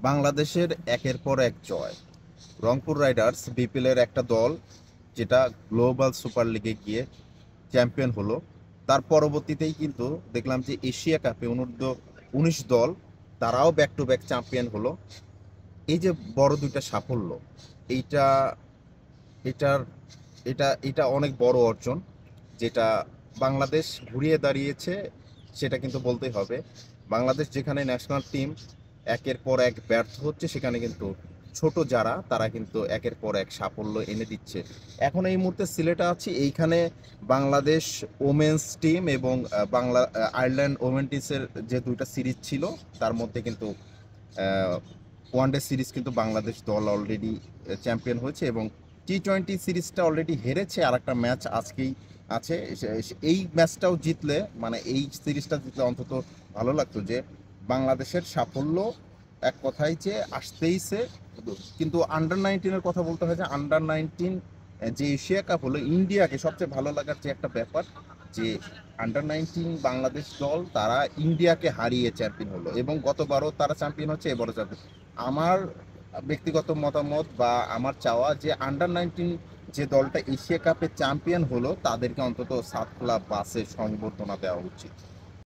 বাংলাদেশের একের পর এক জয়। রংপুর রাইডার্স বিপিএলের একটা দল, যেটা গ্লোবাল সুপার লিগে গিয়ে চ্যাম্পিয়ন হলো। তার পরবর্তীতেই কিন্তু দেখলাম যে এশিয়া কাপে অনূর্ধ্ব 19 দল, তারাও ব্যাক টু ব্যাক চ্যাম্পিয়ন হলো। এই যে বড় দুইটা সাফল্য, এইটা এটার এটা এটা অনেক বড় অর্জন, যেটা বাংলাদেশ ঘুরিয়ে দাঁড়িয়েছে, সেটা কিন্তু বলতেই হবে। বাংলাদেশ যেখানে ন্যাশনাল টিম একের পর এক ব্যর্থ হচ্ছে, সেখানে কিন্তু ছোট যারা, তারা কিন্তু একের পর এক সাফল্য এনে দিচ্ছে। এখন এই মুহূর্তে সিলেটে আছি, এইখানে বাংলাদেশ ওমেন্স টিম এবং আয়ারল্যান্ড ওমেন্টিসের যে দুইটা সিরিজ ছিল, তার মধ্যে কিন্তু ওয়ানডে সিরিজ কিন্তু বাংলাদেশ দল অলরেডি চ্যাম্পিয়ন হয়েছে, এবং টি-20 সিরিজটা অলরেডি হেরেছে। আর একটা ম্যাচ আজকেই আছে। এই ম্যাচটাও জিতলে, মানে এই সিরিজটা জিতলে অন্তত ভালো লাগতো যে বাংলাদেশের সাফল্য এক কথায় যে আসতেইছে। কিন্তু আন্ডার 19-এর কথা বলতে হয়, যে আন্ডার 19 যে এশিয়া কাপ হলো, ইন্ডিয়াকে সবচেয়ে ভালো লাগার যে একটা ব্যাপার, যে আন্ডার 19 বাংলাদেশ দল তারা ইন্ডিয়াকে হারিয়ে চ্যাম্পিয়ন হলো, এবং গতবারও তারা চ্যাম্পিয়ন হচ্ছে, এবারও চ্যাম্পিয়ন। আমার ব্যক্তিগত মতামত বা আমার চাওয়া, যে আন্ডার 19 যে দলটা এশিয়া কাপে চ্যাম্পিয়ন হলো, তাদেরকে অন্তত সাতলা বাসে সংবর্ধনা দেওয়া উচিত।